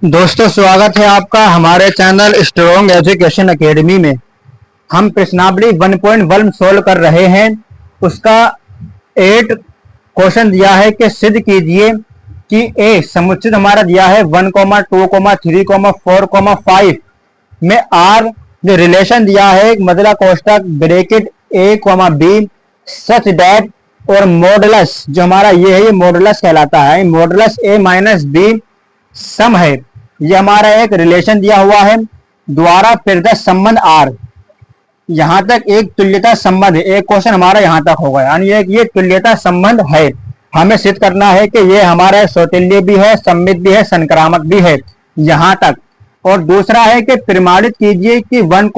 दोस्तों, स्वागत है आपका हमारे चैनल स्ट्रॉन्ग एजुकेशन एकेडमी में। हम प्रश्नावली 1.1 सोल्व कर रहे हैं। उसका 8 क्वेश्चन दिया है कि सिद्ध कीजिए कि ए समुच्चय हमारा दिया है 1, 2, 3, 4, 5 में आर जो रिलेशन दिया है मतलब कोष्टक bracket A B such that और मॉडुलस जो हमारा ये है ये मॉडुलस कहलाता है। मॉडुलस ए माइनस बी सम है। ये हमारा एक रिलेशन दिया हुआ है द्वारा प्रेरित संबंध आर। यहां तक एक तुल्यता संबंध है। एक क्वेश्चन हमारा यहां तक होगा, यानी ये तुल्यता संबंध है। हमें सिद्ध करना है कि ये हमारा सौतुल्य भी है, सममित भी है, संक्रामक भी है, यहां तक। और दूसरा है कि प्रमाणित कीजिए कि 1,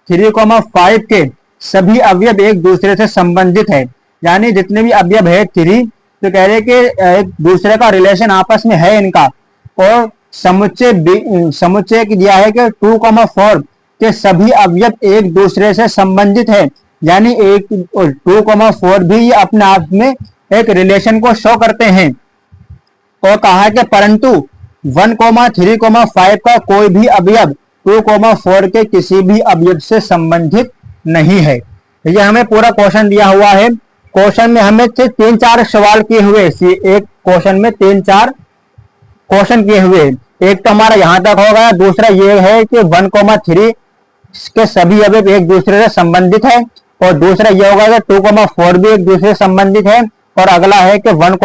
3, 5 के सभी अवयव एक दूसरे से संबंधित है। यानी जितने भी अवयव है 3 तो कह रहे कि एक दूसरे का रिलेशन आपस में है इनका। और समुच्चय दिया है कि 2, 4 के सभी अवयव एक दूसरे से संबंधित है। यानी 2, 4 भी ये अपने आप में एक रिलेशन को शो करते हैं। और कहा है कि परंतु 1, 3, 5 का कोई भी अवयव 2, 4 के किसी भी अवयव से संबंधित नहीं है। ये हमें पूरा क्वेश्चन दिया हुआ है। क्वेश्चन में हमें 3-4 सवाल किए हुए, एक क्वेश्चन में 3-4 क्वेश्चन किए हुए। एक तो हमारा यहां तक हो गया। दूसरा ये है कि 1, 3 के सभी अवयव एक दूसरे से संबंधित है। और दूसरा ये होगा कि 2, 4 भी एक दूसरे से संबंधित है। और अगला है कि 1,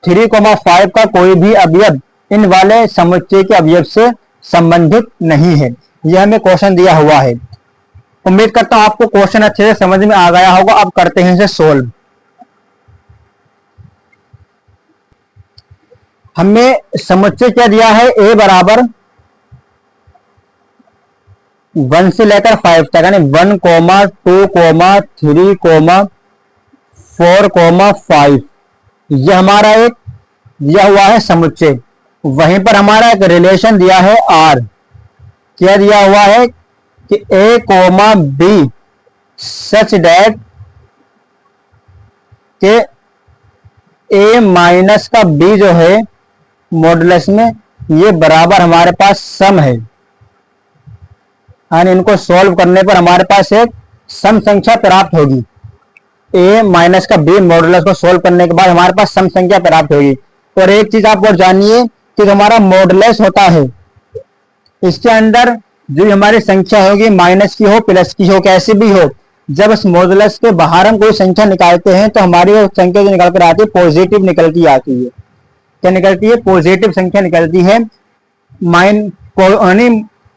3, 5 का कोई भी अवयव इन वाले समुच्चय के अवयव से संबंधित नहीं है। यह हमें क्वेश्चन दिया हुआ है। उम्मीद करता हूं आपको क्वेश्चन अच्छे से समझ में आ गया होगा। अब करते हैं इसे सोल्व। हमें समुच्चय क्या दिया है, ए बराबर 1 से लेकर 5 तक, यानी 1, 2, 3, 4, 5 यह हमारा एक दिया हुआ है समुच्चय। वहीं पर हमारा एक रिलेशन दिया है आर। क्या दिया हुआ है कि ए बी सच डैट के ए माइनस का बी जो है मॉडुलस में ये बराबर हमारे पास सम है। यानी इनको सॉल्व करने पर हमारे पास एक सम संख्या प्राप्त होगी। ए माइनस का बी मॉडुलस को सॉल्व करने के बाद हमारे पास सम संख्या प्राप्त होगी। और एक चीज आप और जानिए कि हमारा मॉडुलस होता है, इसके अंदर जो हमारी संख्या होगी माइनस की हो प्लस की हो कैसी भी हो, जब इस मॉडुलस के बाहर हम कोई संख्या निकालते हैं तो हमारी वो संख्या जो निकल कर आती है पॉजिटिव निकल के आती है। क्या निकलती है? पॉजिटिव संख्या निकलती है।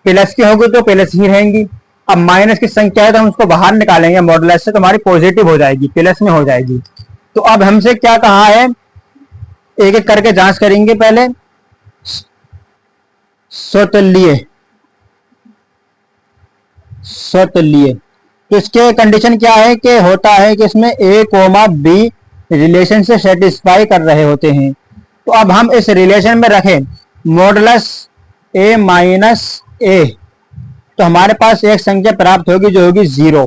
प्लस की होगी तो प्लस ही रहेंगी। अब माइनस की संख्या है तो हम उसको बाहर निकालेंगे मॉडुलस से तो हमारी पॉजिटिव हो जाएगी, प्लस में हो जाएगी। तो अब हमसे क्या कहा है, एक एक करके जांच करेंगे। पहले स्वतुल्य तो इसके कंडीशन क्या है कि होता है कि इसमें ए बी रिलेशन से सेटिस्फाई कर रहे होते हैं। तो अब हम इस रिलेशन में रखें मॉडुलस ए माइनस ए तो हमारे पास एक संख्या प्राप्त होगी जो होगी 0।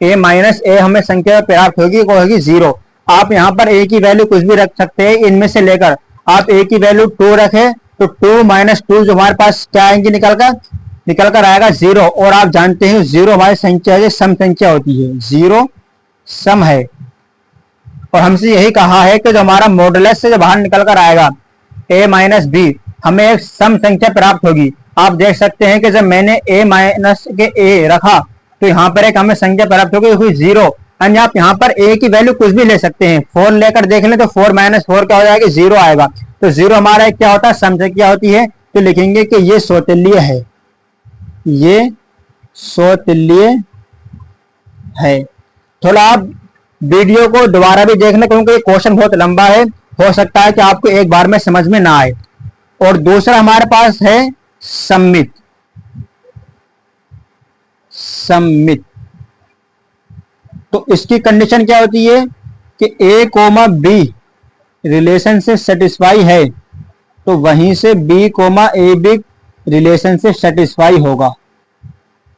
ए माइनस ए हमें संख्या प्राप्त होगी वो होगी 0। आप यहाँ पर ए की वैल्यू कुछ भी रख सकते हैं इनमें से लेकर। आप ए की वैल्यू 2 रखें तो 2 - 2 जो हमारे पास क्या आएंगे निकल कर आएगा 0। और आप जानते हैं 0 हमारी संख्या है, सम संख्या होती है, 0 सम है। और हमसे यही कहा है कि जो हमारा मॉडुलस से जो बाहर निकल कर आएगा a माइनस बी हमें एक सम संख्या प्राप्त होगी। आप देख सकते हैं कि जब मैंने a माइनस के a रखा तो यहाँ पर एक हमें संख्या प्राप्त होगी 0। यानी आप यहाँ पर a की वैल्यू कुछ भी ले सकते हैं। 4 लेकर देख लें तो 4 - 4 क्या हो जाएगा, 0 आएगा। तो 0 हमारा एक क्या होता है, सम संख्या होती है। तो लिखेंगे कि ये सौतुल्य है, ये सौतुल्य है। थोड़ा आप वीडियो को दोबारा भी देख लें क्योंकि ये क्वेश्चन बहुत लंबा है, हो सकता है कि आपको एक बार में समझ में ना आए। और दूसरा हमारे पास है सममित। तो इसकी कंडीशन क्या होती है कि ए बी रिलेशन से सेटिस्फाई है तो वहीं से बी ए बी रिलेशन से सेटिस्फाई होगा।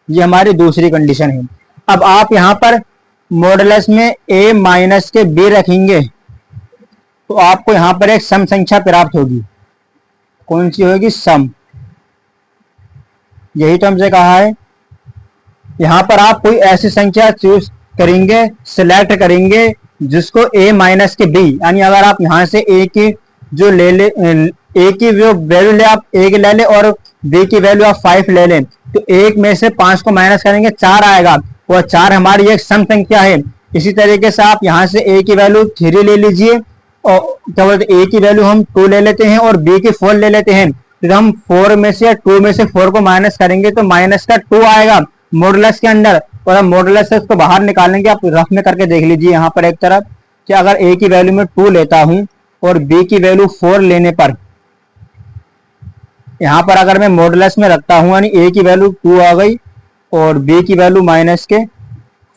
ये हमारी दूसरी कंडीशन है। अब आप यहां पर मॉडुलस में a माइनस के b रखेंगे तो आपको यहां पर एक सम संख्या प्राप्त होगी। कौन सी होगी, सम। यही तो हमसे कहा है। यहाँ पर आप कोई ऐसी संख्या चूज करेंगे, सिलेक्ट करेंगे जिसको a माइनस के b, यानी अगर आप यहाँ से a की जो ले ले, a की जो वैल्यू ले आप a की ले ले और b की वैल्यू आप 5 ले लें, तो 1 में से 5 को माइनस करेंगे 4 आएगा, और 4 हमारी एक सम संख्या है। इसी तरीके से आप यहाँ से a की वैल्यू 3 ले लीजिए, और क्या बोलते हैं, a की वैल्यू हम 2 ले लेते हैं और b की 4 ले लेते हैं। तो हम 4 में से या 2 में से 4 को माइनस करेंगे तो माइनस का 2 आएगा मॉडुलस के अंदर, और हम मॉडुलस से उसको बाहर निकालेंगे। आप रफ में करके देख लीजिए यहाँ पर एक तरफ कि अगर a की वैल्यू में 2 लेता हूं और b की वैल्यू 4 लेने पर, यहाँ पर अगर मैं मॉडुलस में रखता हूं यानी a की वैल्यू 2 आ गई और b की वैल्यू माइनस के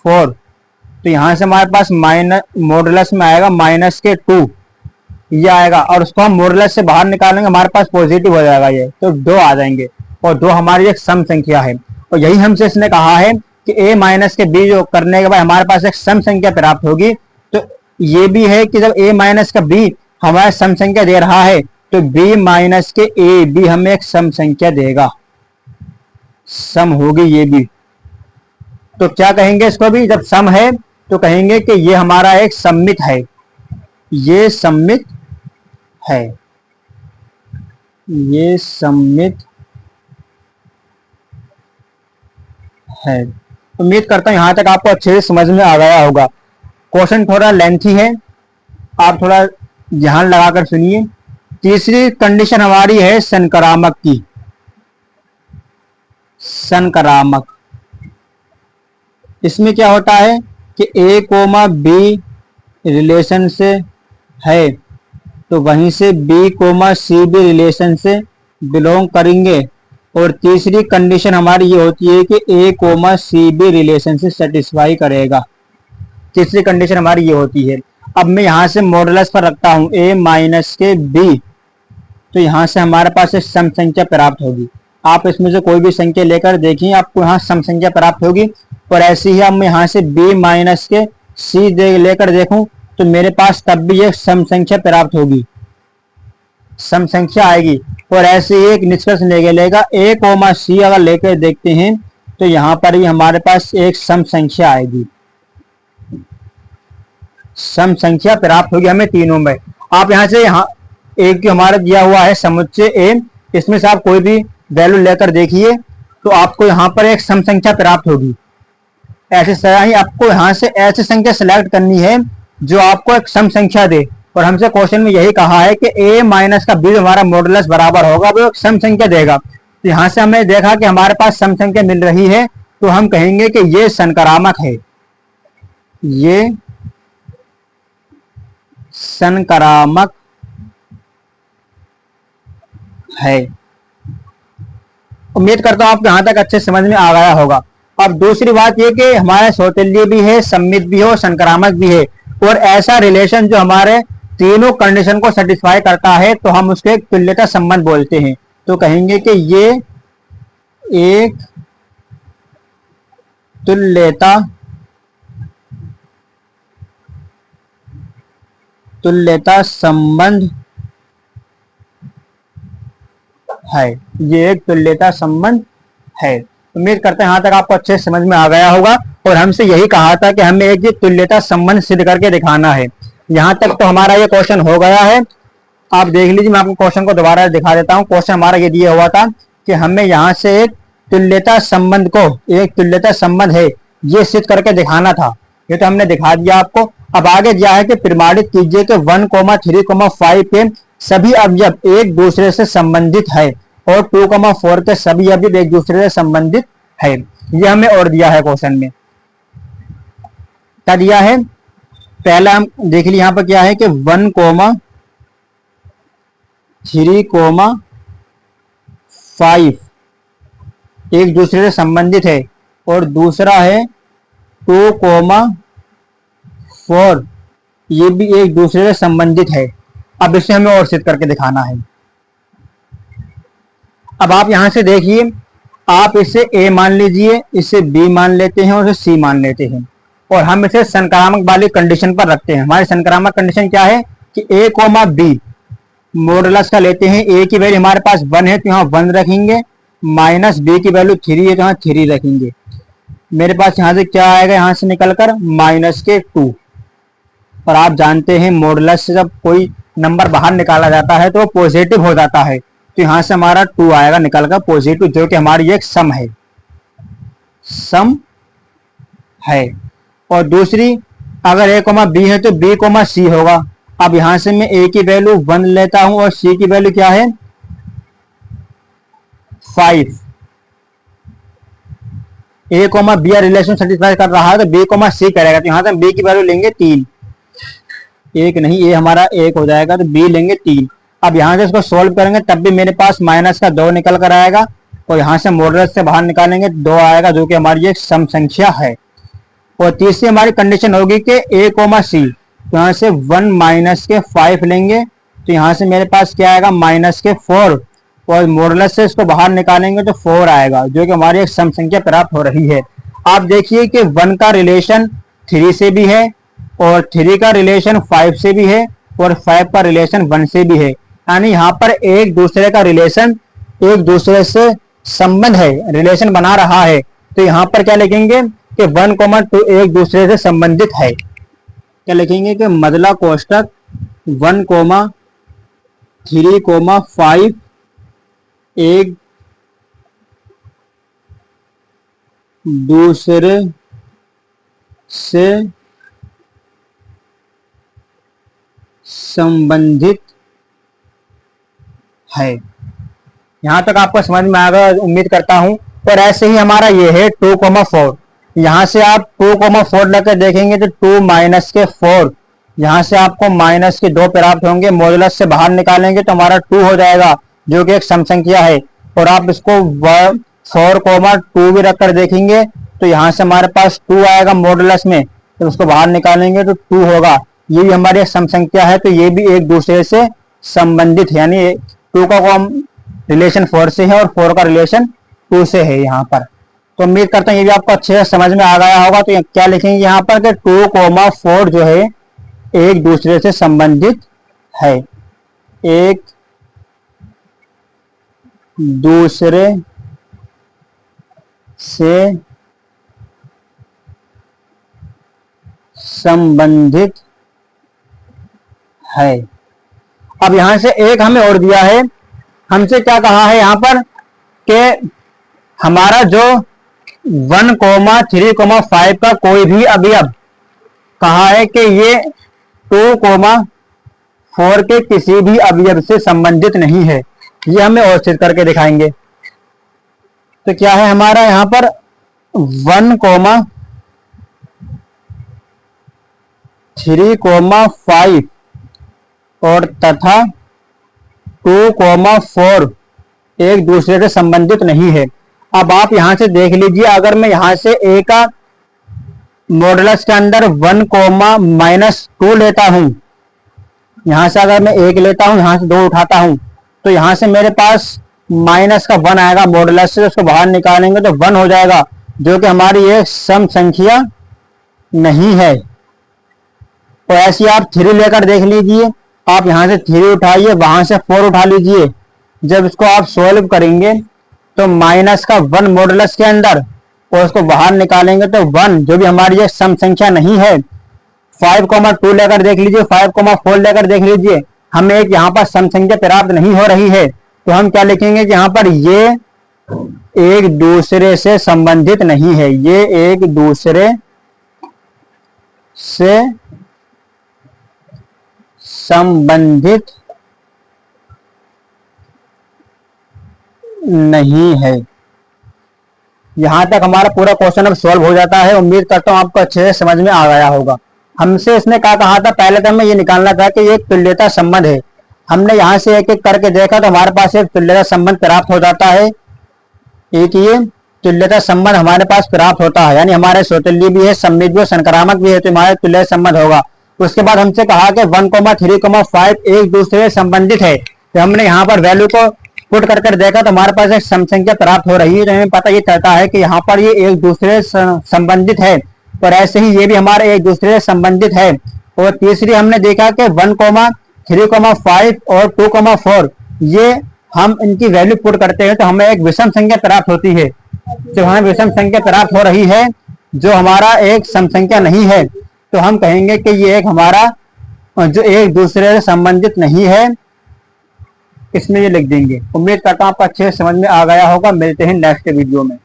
4, तो यहाँ से हमारे पास माइनस मॉडुलस में आएगा माइनस के 2 ये आएगा, और उसको हम मॉडुलस से बाहर निकालेंगे, हमारे पास पॉजिटिव हो जाएगा ये, तो 2 आ जाएंगे, और 2 हमारी एक सम संख्या है। और यही हमसे इसने कहा है कि a माइनस के b जो करने के बाद हमारे पास एक सम संख्या प्राप्त होगी। तो ये भी है कि जब a माइनस का b हमारा सम संख्या दे रहा है तो b माइनस के a भी हमें एक सम संख्या देगा, सम होगी ये भी। तो क्या कहेंगे इसको भी, जब सम है तो कहेंगे कि ये हमारा एक सममित है, ये सममित है, ये सममित है। उम्मीद करता हूं यहां तक आपको अच्छे से समझ में आ गया होगा। क्वेश्चन थोड़ा लेंथी है, आप थोड़ा ध्यान लगाकर सुनिए। तीसरी कंडीशन हमारी है संक्रामक की। संक्रामक, इसमें क्या होता है कि a कोमा b रिलेशन से है तो वहीं से b कोमा c भी रिलेशन से बिलोंग करेंगे, और तीसरी कंडीशन हमारी ये होती है कि a कोमा c भी रिलेशन से सेटिस्फाई करेगा। तीसरी कंडीशन हमारी ये होती है। अब मैं यहाँ से मॉडुलस पर रखता हूँ a माइनस के b, तो यहाँ से हमारे पास एक सम संख्या प्राप्त होगी। आप इसमें से कोई भी संख्या लेकर देखिए, आपको यहाँ सम संख्या प्राप्त होगी। और ऐसे ही अब मैं यहाँ से b माइनस के c लेकर देखूं तो मेरे पास तब भी एक सम संख्या प्राप्त होगी, सम संख्या आएगी। और ऐसे ही एक निष्कर्ष लेगा a कोमा c अगर लेकर देखते हैं तो यहाँ पर भी हमारे पास एक सम संख्या आएगी, सम संख्या प्राप्त होगी हमें तीनों में। आप यहाँ से यहाँ एक जो हमारा दिया हुआ है समुच्चय a, इसमें से आप कोई भी वैल्यू लेकर देखिए तो आपको यहाँ पर एक सम संख्या प्राप्त होगी। ऐसे ही आपको यहाँ से ऐसी संख्या सिलेक्ट करनी है जो आपको एक सम संख्या दे, और हमसे क्वेश्चन में यही कहा है कि a माइनस का b हमारा मॉडुलस बराबर होगा, वो एक सम संख्या देगा। तो यहाँ से हमें देखा कि हमारे पास सम संख्या मिल रही है, तो हम कहेंगे कि ये संक्रामक है, ये संक्रामक है। उम्मीद करता हूं आपको यहां तक अच्छे समझ में आ गया होगा। अब दूसरी बात यह कि हमारे सौतेल्य भी है, सम्मित भी है और संक्रामक भी है, और ऐसा रिलेशन जो हमारे तीनों कंडीशन को सेटिस्फाई करता है तो हम उसको एक तुल्यता संबंध बोलते हैं। तो कहेंगे कि ये एक तुल्यता संबंध है, ये एक तुल्यता संबंध है। उम्मीद करते हैं यहां तक आपको अच्छे समझ में आ गया होगा। और हमसे यही कहा था कि हमें एक तुल्यता संबंध सिद्ध करके दिखाना है। यहां तक तो हमारा ये क्वेश्चन हो गया है। आप देख लीजिए, मैं आपको क्वेश्चन को दोबारा दिखा देता हूं। क्वेश्चन हमारा ये दिया हुआ था कि हमें यहाँ से एक तुल्यता संबंध को, एक तुल्यता संबंध है ये सिद्ध करके दिखाना था। ये तो हमने दिखा दिया आपको। अब आगे दिया है कि प्रमाणित कीजिए कि 1,3,5 के सभी अवयव एक दूसरे से संबंधित है और 2,4 के सभी अवयव एक दूसरे से संबंधित है। ये हमें और दिया है क्वेश्चन में। क्या दिया है, पहला हम देख लीजिए, यहाँ पर क्या है कि 1,3,5 एक दूसरे से संबंधित है, और दूसरा है 2,4 ये भी एक दूसरे से संबंधित है। अब इसे हमें और सिद्ध करके दिखाना है। अब आप यहां से देखिए, आप इसे a मान लीजिए, इसे b मान लेते हैं और इसे c मान लेते हैं, और हम इसे संक्रामक वाली कंडीशन पर रखते हैं। हमारी संक्रामक कंडीशन क्या है कि a, b मॉडुलस का लेते हैं, ए की वैल्यू हमारे पास 1 है तो यहाँ 1 रखेंगे, माइनस बी की वैल्यू 3 है तो यहाँ 3 रखेंगे। मेरे पास यहाँ से क्या आएगा, यहाँ से निकलकर माइनस के 2। और आप जानते हैं मॉडुलस से जब कोई नंबर बाहर निकाला जाता है तो वो पॉजिटिव हो जाता है, तो यहाँ से हमारा 2 आएगा निकलकर पॉजिटिव, जो कि हमारी एक सम है, सम है। और दूसरी, अगर a कोमा बी है तो b कोमा सी होगा। अब यहां से मैं a की वैल्यू 1 लेता हूं और c की वैल्यू क्या है 5। a comma b relation satisfy कर रहा है तो b कोमा सी करेगा, तो यहां से हम b की वैल्यू लेंगे 3, एक नहीं, a हमारा 1 हो जाएगा तो b लेंगे 3। अब यहां से इसको सोल्व करेंगे तब भी मेरे पास माइनस का 2 निकल कर आएगा, और यहां से मॉडुलस से बाहर निकालेंगे 2 आएगा, जो कि हमारी एक सम संख्या है। और तीसरी हमारी कंडीशन होगी कि a कोमा सी, तो यहाँ से 1 माइनस के 5 लेंगे, तो यहाँ से मेरे पास क्या आएगा माइनस के 4, और मॉडुलस से इसको बाहर निकालेंगे तो 4 आएगा, जो कि हमारी एक सम संख्या प्राप्त हो रही है। आप देखिए कि 1 का रिलेशन 3 से भी है, और 3 का रिलेशन 5 से भी है, और 5 का रिलेशन 1 से भी है, यानी यहाँ पर एक दूसरे का रिलेशन एक दूसरे से संबंध है, रिलेशन बना रहा है। तो यहाँ पर क्या लिखेंगे कि 1, 2 एक दूसरे से संबंधित है। क्या लिखेंगे कि मदला कोष्टक 1, 3, 5 एक दूसरे से संबंधित है। यहां तक आपको समझ में आ गया उम्मीद करता हूं। और ऐसे ही हमारा ये है 2, 4, यहां से आप 2, 4 लेकर देखेंगे तो 2 माइनस के 4, यहां से आपको माइनस के 2 प्राप्त होंगे, मॉडुलस से बाहर निकालेंगे तो हमारा 2 हो जाएगा, जो कि एक सम संख्या है। और आप इसको 4, 2 भी रखकर देखेंगे तो यहाँ से हमारे पास 2 आएगा मॉडुलस में, तो उसको बाहर निकालेंगे तो 2 होगा, ये भी हमारी एक सम संख्या है, तो ये भी एक दूसरे से संबंधित है, यानी 2 का रिलेशन 4 से है और 4 का रिलेशन 2 से है यहाँ पर। तो उम्मीद करता हूँ ये भी आपको अच्छे से समझ में आ गया होगा। तो क्या लिखेंगे यहाँ पर कि 2, 4 जो है एक दूसरे से संबंधित है, एक दूसरे से संबंधित है। अब यहां से एक हमें और दिया है, हमसे क्या कहा है यहाँ पर कि हमारा जो 1, 3, 5 का कोई भी अवयव कहा है कि ये 2, 4 के किसी भी अवयव से संबंधित नहीं है, ये हमें और सिद्ध करके दिखाएंगे। तो क्या है हमारा यहाँ पर 1, 3, 5 और तथा 2, 4 एक दूसरे से संबंधित नहीं है। अब आप यहां से देख लीजिए, अगर मैं यहां से a का मॉडुलस के अंदर 1, -2 लेता हूं, यहां से अगर मैं 1 लेता हूं, यहां से 2 उठाता हूं, तो यहां से मेरे पास माइनस का 1 आएगा मॉडुलस से, उसको बाहर निकालेंगे तो 1 हो जाएगा, जो कि हमारी एक सम संख्या नहीं है। तो ऐसी आप 3 लेकर देख लीजिए, आप यहां से 3 उठाइए, वहां से 4 उठा लीजिए, जब इसको आप सोल्व करेंगे तो माइनस का 1 मॉडुलस के अंदर और उसको बाहर निकालेंगे तो 1, जो भी हमारी ये सम संख्या नहीं है। 5, 2 लेकर देख लीजिए, 5, 4 लेकर देख लीजिए, हमें एक यहाँ पर सम संख्या प्राप्त नहीं हो रही है, तो हम क्या लिखेंगे कि यहाँ पर ये एक दूसरे से संबंधित नहीं है, ये एक दूसरे से संबंधित नहीं है। यहां तक हमारा पूरा क्वेश्चन अब सॉल्व हो जाता है। उम्मीद करता हूं आपको अच्छे से समझ में आ गया होगा। हमसे इसने क्या कहा था, पहले तो हमें ये निकालना था कि ये एक तुल्यता संबंध है। हमने यहां से एक एक करके देखा तो हमारे पास एक तुल्यता संबंध प्राप्त हो जाता है, एक ये तुल्यता संबंध हमारे पास प्राप्त होता है, यानी हमारे स्वतुल्य भी है, सममित भी, संक्रामक भी है, तो हमारा तुल्य संबंध होगा। उसके बाद हमसे कहा कि 1, 3, 5 एक दूसरे से संबंधित है, तो हमने यहाँ पर वैल्यू को पुट कर देखा तो हमारे पास एक सम संख्या प्राप्त हो रही है, तो हमें पता ये चलता है कि यहाँ पर ये एक दूसरे से संबंधित है, और ऐसे ही ये भी हमारे एक दूसरे से संबंधित है। और तीसरी हमने देखा कि 1, 3,5 और 2,4 ये हम इनकी वैल्यू पुट करते हैं तो हमें एक विषम संख्या प्राप्त होती है। जब हमें विषम संख्या प्राप्त हो रही है जो हमारा एक सम संख्या नहीं है तो हम कहेंगे कि ये एक हमारा जो एक दूसरे से संबंधित नहीं है, इसमें ये लिख देंगे। उम्मीद करता हूं आपको अच्छे से समझ में आ गया होगा। मिलते हैं नेक्स्ट वीडियो में।